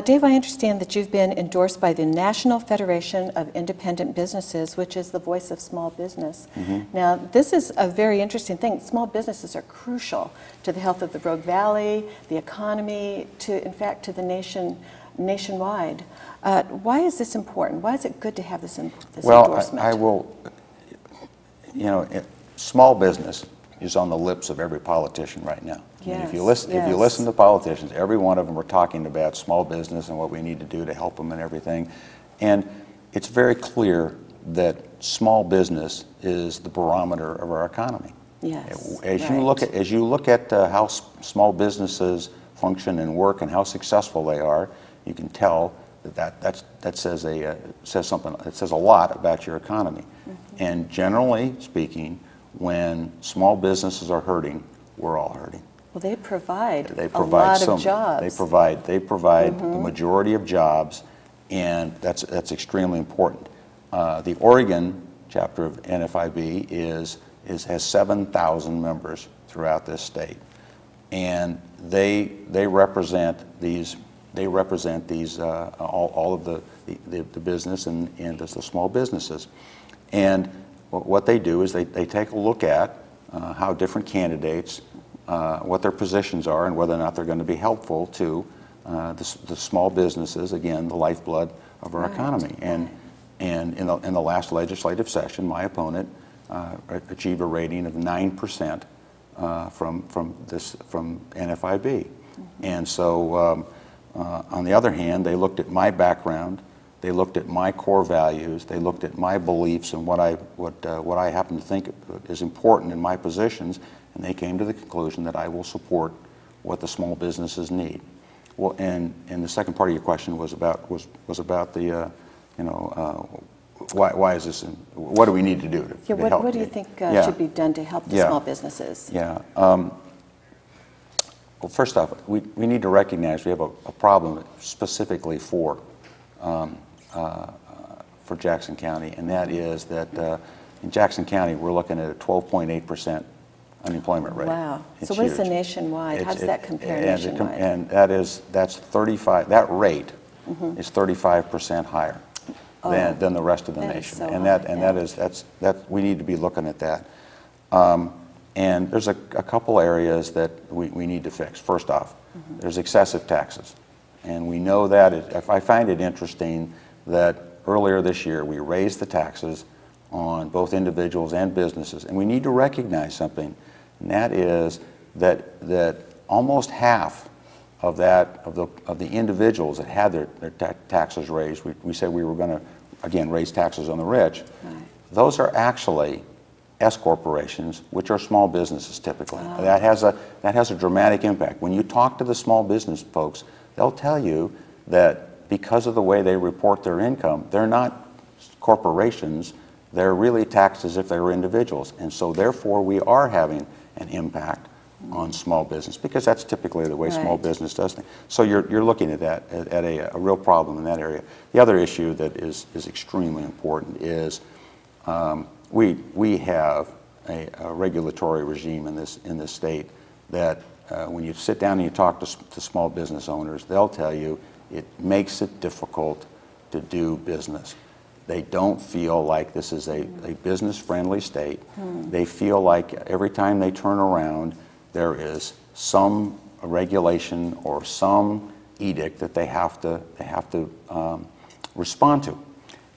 Dave, I understand that you've been endorsed by the National Federation of Independent Businesses, which is the voice of small business. Now, this is a very interesting thing. Small businesses are crucial to the health of the Rogue Valley, the economy, in fact, to the nationwide. Why is this important? Why is it good to have this endorsement? Well, I will, small business is on the lips of every politician right now. Yes, if you listen to politicians, every one of them are talking about small business and what we need to do to help them and everything. And it's very clear that small business is the barometer of our economy. Yes. As you look at how small businesses function and work and how successful they are, you can tell that says something. It says a lot about your economy. And generally speaking, when small businesses are hurting, we're all hurting. Well, they provide a lot of jobs. They provide the majority of jobs, and that's extremely important. The Oregon chapter of NFIB has 7,000 members throughout this state, and they represent these all of the business and the small businesses. And what they do is they take a look at how different candidates, what their positions are, and whether or not they're going to be helpful to the small businesses, again, the lifeblood of our economy. And in the last legislative session, my opponent achieved a rating of 9% from NFIB. And so, on the other hand, they looked at my background. They looked at my core values. They looked at my beliefs and what I happen to think is important in my positions, and they came to the conclusion that I will support what the small businesses need. Well, and the second part of your question was about the why is this? What do we need to do to help? What do you think should be done to help the small businesses? Well, first off, we need to recognize we have a problem specifically for Jackson County, and that is that in Jackson County we're looking at a 12.8% unemployment rate. Wow! It's so what is huge. the nationwide? How does that compare nationwide? And that's 35. That rate is 35% higher than the rest of the nation, that we need to be looking at that. And there's a couple areas that we need to fix. First off, there's excessive taxes. And we know that, if I find it interesting that earlier this year we raised the taxes on both individuals and businesses. And we need to recognize something, and that is that almost half of the individuals that had their taxes raised, we said we were going to, again, raise taxes on the rich. Right. Those are actually S corporations, which are small businesses typically. Oh. That has a dramatic impact. When you talk to the small business folks, they'll tell you that because of the way they report their income, they're not corporations, they're really taxed as if they were individuals. And so therefore we are having an impact on small business, because that's typically the way small business does things. So you're looking at that, at a real problem in that area. The other issue that is extremely important is we have a regulatory regime in this state that when you sit down and you talk to small business owners, they'll tell you it makes it difficult to do business. They don't feel like this is a business-friendly state. They feel like every time they turn around, there is some regulation or some edict that they have to respond to.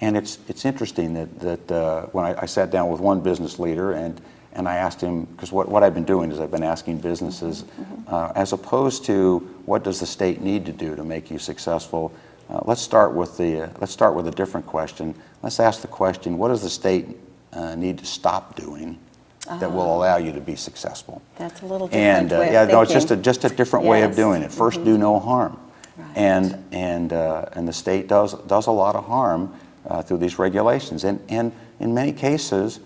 And it's interesting that when I sat down with one business leader and I asked him, because what I've been doing is I've been asking businesses, as opposed to what does the state need to do to make you successful, let's start with a different question. Let's ask the question, what does the state need to stop doing that will allow you to be successful? That's a little different way of thinking. It's just a different way of doing it. First, do no harm. Right. And the state does a lot of harm through these regulations. And in many cases,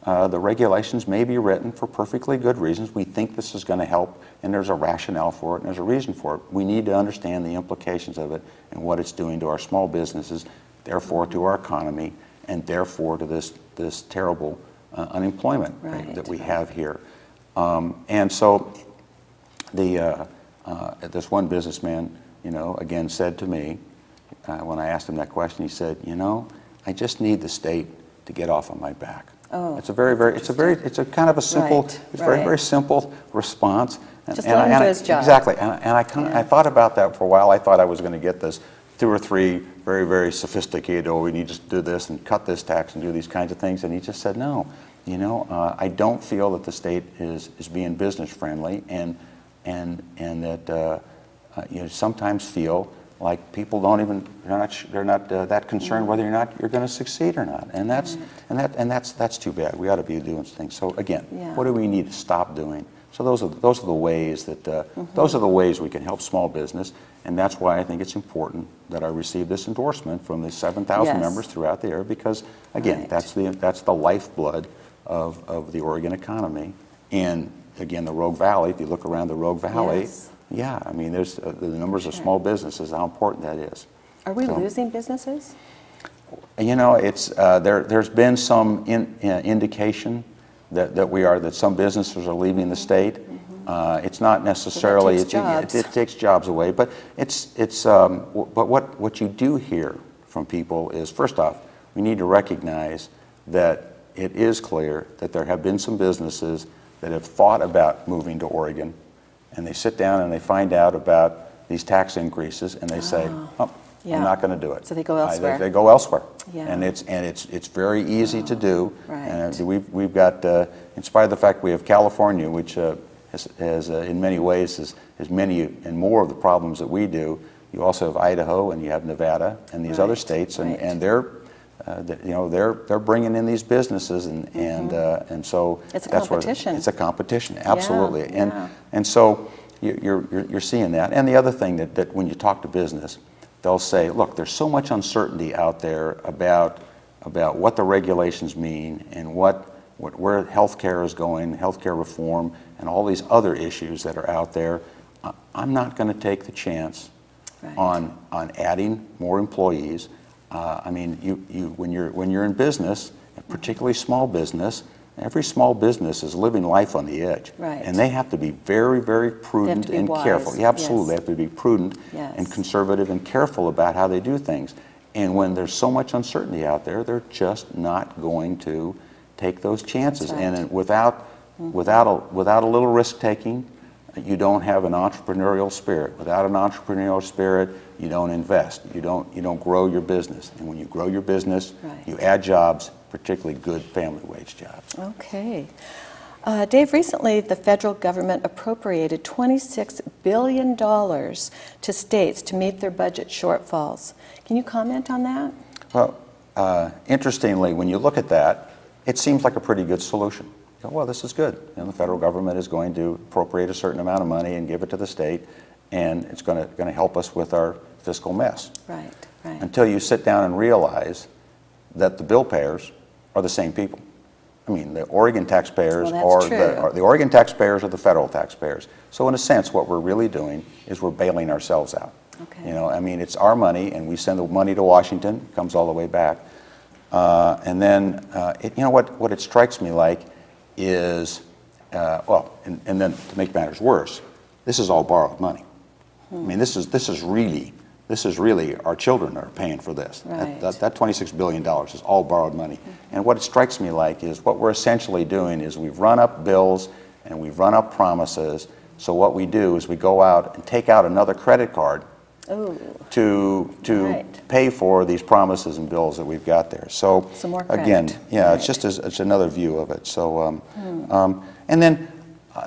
the regulations may be written for perfectly good reasons. We think this is going to help, and there's a rationale for it, and there's a reason for it. We need to understand the implications of it and what it's doing to our small businesses, therefore to our economy, and therefore to this terrible unemployment rate that we have here. And so this one businessman, again said to me, when I asked him that question, he said, I just need the state to get off of my back. Oh, it's a kind of a simple, very simple response. Just let him do his job. Exactly, and I thought about that for a while. I thought I was going to get this 2 or 3 very, very sophisticated, we need to do this and cut this tax and do these kinds of things. And he just said, no, I don't feel that the state is being business friendly, and that sometimes feel like people they're not that concerned whether or not you're going to succeed or not, and that's too bad. We ought to be doing things. So again, what do we need to stop doing? So those are the ways that those are the ways we can help small business, and that's why I think it's important that I receive this endorsement from the 7,000 members throughout the area, because again, that's the lifeblood of the Oregon economy, and again, the Rogue Valley. If you look around the Rogue Valley. Yeah, I mean, there's the numbers of small businesses, how important that is. Are we losing businesses? It's there's been some indication that some businesses are leaving the state. It's not necessarily it takes jobs away, but but what you do hear from people is, first off, we need to recognize that it is clear that there have been some businesses that have thought about moving to Oregon. And they sit down and they find out about these tax increases, and they say, I'm not going to do it. So they go elsewhere. They go elsewhere. And it's very easy to do. And we've got, in spite of the fact we have California, which has in many ways has many and more of the problems that we do. You also have Idaho, and you have Nevada, and these other states, and they're bringing in these businesses, and so it's a competition. It's a competition, absolutely, and so you're seeing that. And the other thing that when you talk to business, they'll say, look, there's so much uncertainty out there about what the regulations mean and where healthcare is going, healthcare reform, and all these other issues that are out there. I'm not going to take the chance on adding more employees. I mean, when you're in business, particularly small business, every small business is living life on the edge, and they have to be very, very prudent and careful. Yeah, absolutely, they have to be prudent and conservative and careful about how they do things. And when there's so much uncertainty out there, they're just not going to take those chances. And without a little risk taking, you don't have an entrepreneurial spirit. Without an entrepreneurial spirit, you don't invest. You don't grow your business. And when you grow your business, you add jobs, particularly good family wage jobs. Okay. Dave, recently the federal government appropriated $26 billion to states to meet their budget shortfalls. Can you comment on that? Well, interestingly, when you look at that, it seems like a pretty good solution. Well, this is good. The federal government is going to appropriate a certain amount of money and give it to the state, and it's going to help us with our fiscal mess. Right. Until you sit down and realize that the bill payers are the same people. I mean, the Oregon taxpayers the Oregon taxpayers are the federal taxpayers. So in a sense, what we're really doing is we're bailing ourselves out. Okay. I mean, it's our money, and we send the money to Washington. It comes all the way back, and then what it strikes me like is, and then to make matters worse, this is all borrowed money. I mean, this is really our children are paying for this. That $26 billion is all borrowed money. And what it strikes me like is what we're essentially doing is we've run up bills and we've run up promises. So what we do is we go out and take out another credit card to pay for these promises and bills that we've got there. So some more credit. Again, it's another view of it. So and then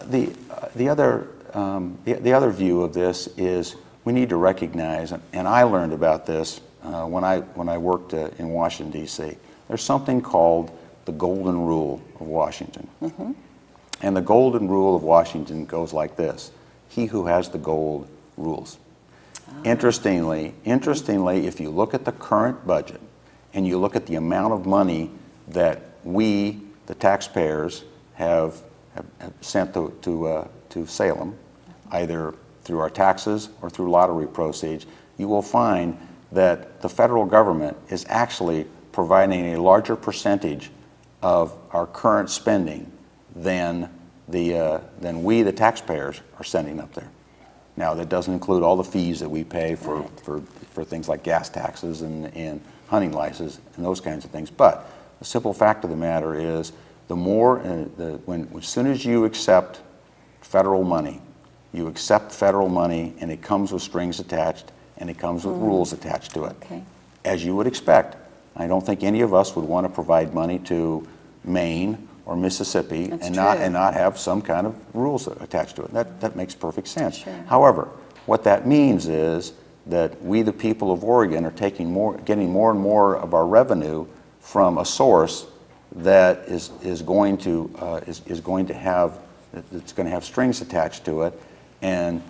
the other view of this is we need to recognize, and I learned about this when I worked in Washington, D.C. There's something called the Golden Rule of Washington. And the Golden Rule of Washington goes like this: he who has the gold rules. Interestingly, if you look at the current budget and you look at the amount of money that we, the taxpayers, have sent to Salem, either through our taxes or through lottery proceeds, you will find that the federal government is actually providing a larger percentage of our current spending than we, the taxpayers, are sending up there. Now, that doesn't include all the fees that we pay for, Right. for things like gas taxes and hunting licenses and those kinds of things. But the simple fact of the matter is, the more, as soon as you accept federal money, and it comes with strings attached, and it comes with rules attached to it. Okay. As you would expect. I don't think any of us would want to provide money to Maine or Mississippi and not have some kind of rules attached to it. That makes perfect sense. Sure. However, what that means is that we, the people of Oregon, are getting more and more of our revenue from a source that is going to have strings attached to it, and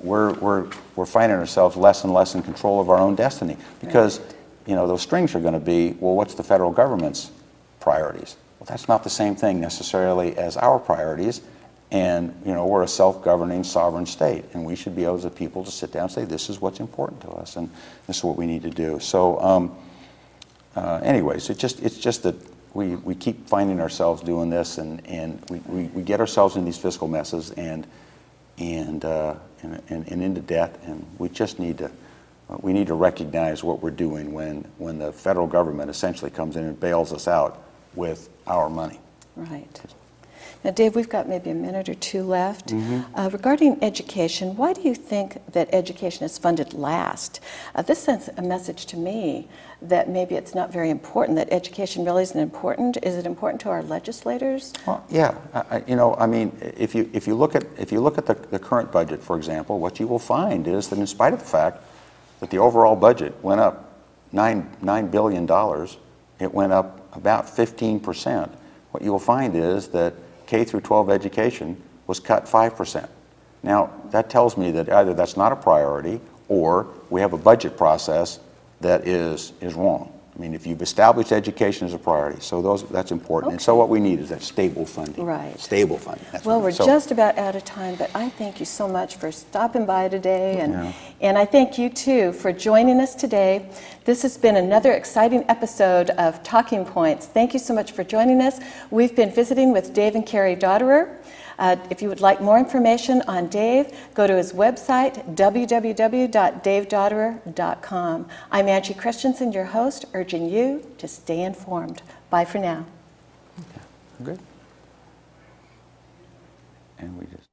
we're finding ourselves less and less in control of our own destiny, because you know, those strings are going to be, well, what's the federal government's priorities? Well, that's not the same thing necessarily as our priorities, and you know, we're a self-governing sovereign state, and we should be able as a people to sit down and say, this is what's important to us, and this is what we need to do. So anyways, it's just that we keep finding ourselves doing this, and we get ourselves in these fiscal messes and into debt, and we just need to recognize what we're doing when the federal government essentially comes in and bails us out with our money. Right. Now, Dave, we've got maybe a minute or two left. Regarding education, why do you think that education is funded last? This sends a message to me that maybe it's not very important, that education really isn't important. Is it important to our legislators? Well, yeah. You know, I mean, if you look at the current budget, for example, what you will find is that in spite of the fact that the overall budget went up $9 billion, it went up about 15%. What you will find is that K through 12 education was cut 5%. Now, that tells me that either that's not a priority, or we have a budget process that is wrong. I mean, if you've established education as a priority, so that's important. Okay. And so what we need is that stable funding. Right. Stable funding. That's well, we're just about out of time, but I thank you so much for stopping by today, and I thank you too for joining us today. This has been another exciting episode of Talking Points. Thank you so much for joining us. We've been visiting with Dave and Carrie Dotterrer. If you would like more information on Dave, go to his website, www.davedotterer.com. I'm Angie Christensen, your host, urging you to stay informed. Bye for now. Okay. Good. And we just